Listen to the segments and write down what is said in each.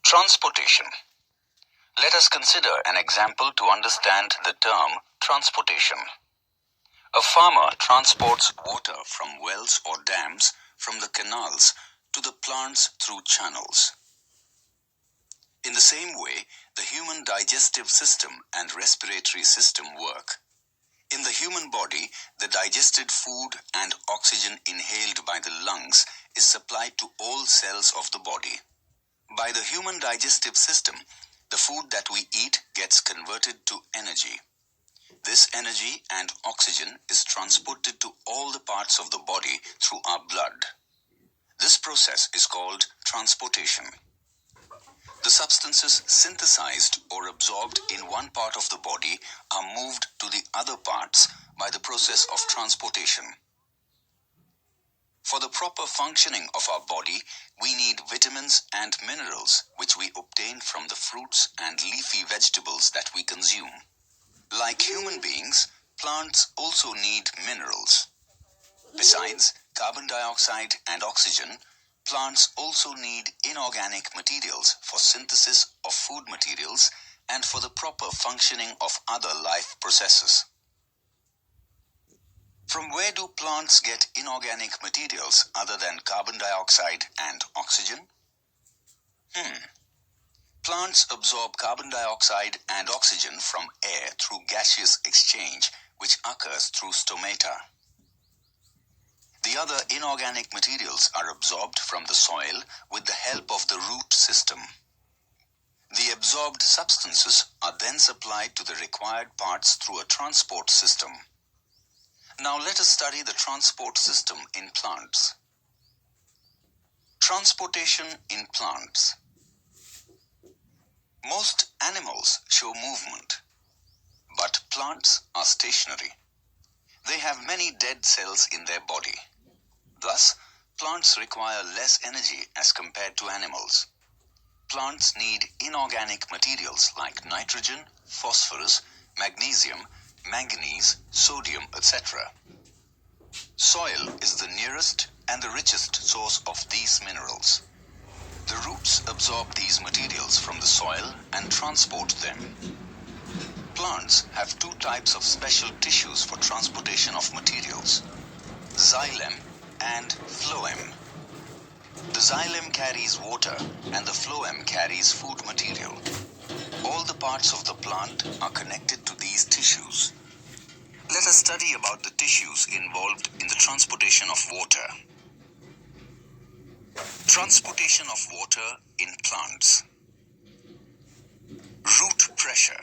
Transportation. Let us consider an example to understand the term transportation. A farmer transports water from wells or dams from the canals to the plants through channels. In the same way, the human digestive system and respiratory system work. In the human body, the digested food and oxygen inhaled by the lungs is supplied to all cells of the body. By the human digestive system, the food that we eat gets converted to energy. This energy and oxygen is transported to all the parts of the body through our blood. This process is called transportation. The substances synthesized or absorbed in one part of the body are moved to the other parts by the process of transportation. For the proper functioning of our body, we need vitamins and minerals which we obtain from the fruits and leafy vegetables that we consume. Like human beings, plants also need minerals. Besides carbon dioxide and oxygen, plants also need inorganic materials for synthesis of food materials and for the proper functioning of other life processes. From where do plants get inorganic materials other than carbon dioxide and oxygen? Plants absorb carbon dioxide and oxygen from air through gaseous exchange, which occurs through stomata. The other inorganic materials are absorbed from the soil with the help of the root system. The absorbed substances are then supplied to the required parts through a transport system. Now let us study the transport system in plants. Transportation in plants. Most animals show movement, but plants are stationary. They have many dead cells in their body. Thus, plants require less energy as compared to animals. Plants need inorganic materials like nitrogen, phosphorus, magnesium, manganese, sodium, etc. Soil is the nearest and the richest source of these minerals. The roots absorb these materials from the soil and transport them. Plants have two types of special tissues for transportation of materials: xylem and phloem. The xylem carries water and the phloem carries food material. All the parts of the plant are connected to these tissues. Let us study about the tissues involved in the transportation of water. Transportation of water in plants. Root pressure.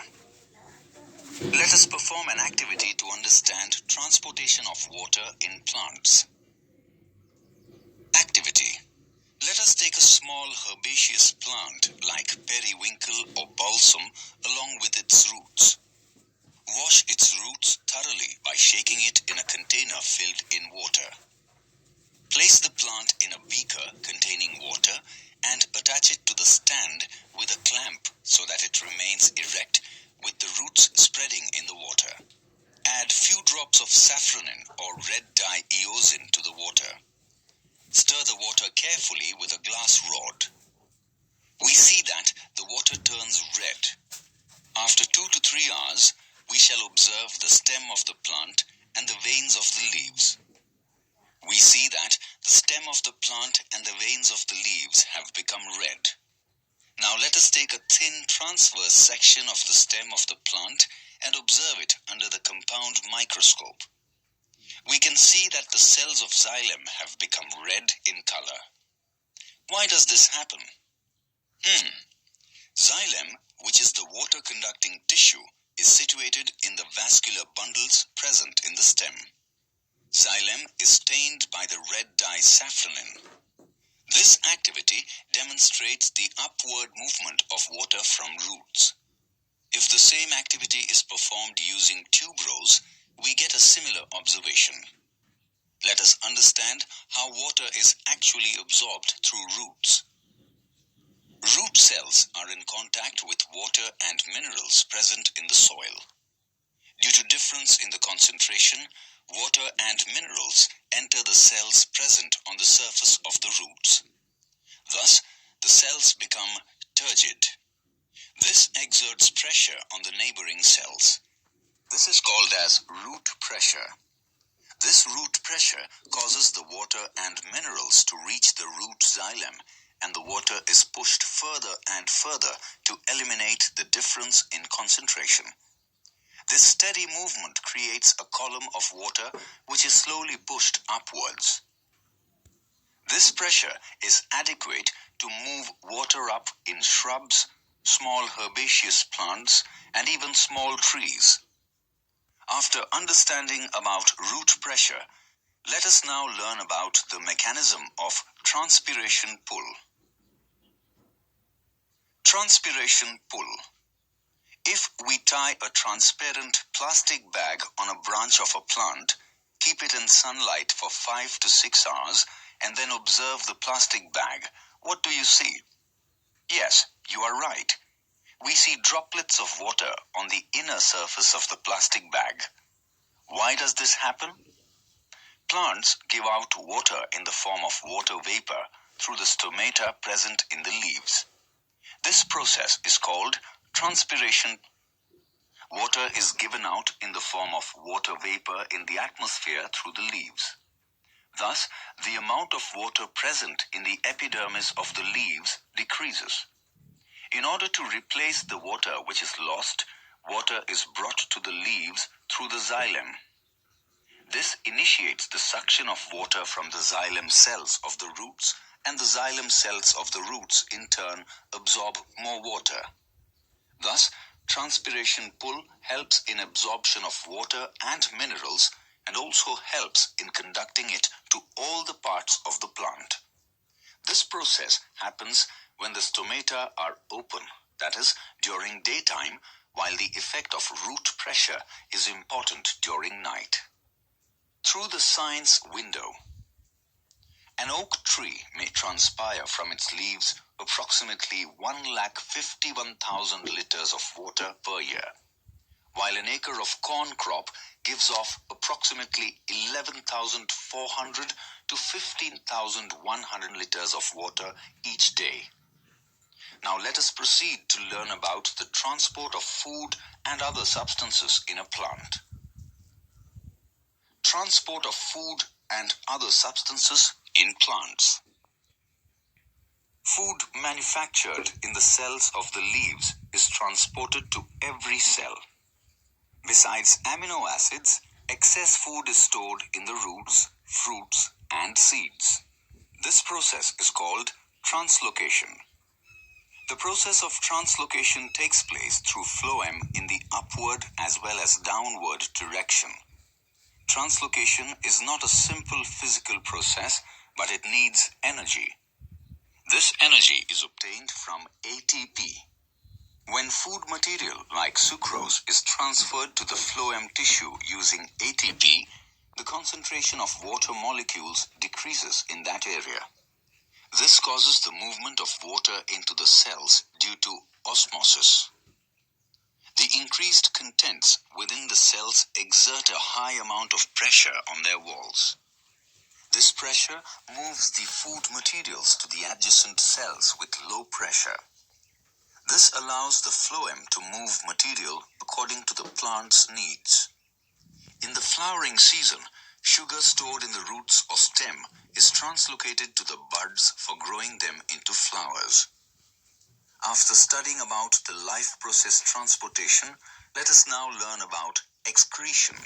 Let us perform an activity to understand transportation of water in plants. Activity. Let us take a small herbaceous plant like periwinkle or balsam along with its roots. Wash its roots thoroughly by shaking it in a container filled in water. Place the plant in a beaker containing water and attach it to the stand with a clamp so that it remains erect with the roots spreading in the water. Add few drops of saffronin or red dye eosin to the water. Stir the water carefully with a glass rod. We see that the water turns red. After 2 to 3 hours, we shall observe the stem of the plant and the veins of the leaves. We see that the stem of the plant and the veins of the leaves have become red. Now let us take a thin transverse section of the stem of the plant and observe it under the compound microscope. We can see that the cells of xylem have become red in color. Why does this happen? Xylem, which is the water-conducting tissue, is situated in the vascular bundles present in the stem. Xylem is stained by the red dye saffronin. This activity demonstrates the upward movement of water from roots. If the same activity is performed using tuberose, we get a similar observation. Let us understand how water is actually absorbed through roots. Root cells are in contact with water and minerals present in the soil. Due to difference in the concentration, water and minerals enter the cells present on the surface of the roots. Thus, the cells become turgid. This exerts pressure on the neighboring cells. This is called as root pressure. This root pressure causes the water and minerals to reach the root xylem, and the water is pushed further and further to eliminate the difference in concentration. This steady movement creates a column of water which is slowly pushed upwards. This pressure is adequate to move water up in shrubs, small herbaceous plants, and even small trees. After understanding about root pressure, let us now learn about the mechanism of transpiration pull. Transpiration pull. If we tie a transparent plastic bag on a branch of a plant, keep it in sunlight for 5 to 6 hours, and then observe the plastic bag, what do you see? Yes, you are right. We see droplets of water on the inner surface of the plastic bag. Why does this happen? Plants give out water in the form of water vapor through the stomata present in the leaves. This process is called transpiration. Water is given out in the form of water vapor in the atmosphere through the leaves. Thus, the amount of water present in the epidermis of the leaves decreases. In order to replace the water which is lost, water is brought to the leaves through the xylem. This initiates the suction of water from the xylem cells of the roots, and the xylem cells of the roots in turn absorb more water. Thus, transpiration pull helps in absorption of water and minerals, and also helps in conducting it to all the parts of the plant. This process happens when the stomata are open, that is, during daytime, while the effect of root pressure is important during night. Through the science window. An oak tree may transpire from its leaves approximately 151,000 liters of water per year, while an acre of corn crop gives off approximately 11,400 to 15,100 liters of water each day. Now let us proceed to learn about the transport of food and other substances in a plant. Transport of food and other substances in plants. Food manufactured in the cells of the leaves is transported to every cell. Besides amino acids, excess food is stored in the roots, fruits, and seeds. This process is called translocation. The process of translocation takes place through phloem in the upward as well as downward direction. Translocation is not a simple physical process, but it needs energy. This energy is obtained from ATP. When food material like sucrose is transferred to the phloem tissue using ATP, the concentration of water molecules decreases in that area. This causes the movement of water into the cells due to osmosis. The increased contents within the cells exert a high amount of pressure on their walls. This pressure moves the food materials to the adjacent cells with low pressure. This allows the phloem to move material according to the plant's needs. In the flowering season, sugar stored in the roots or stem is translocated to the buds for growing them into flowers. After studying about the life process transportation, let us now learn about excretion.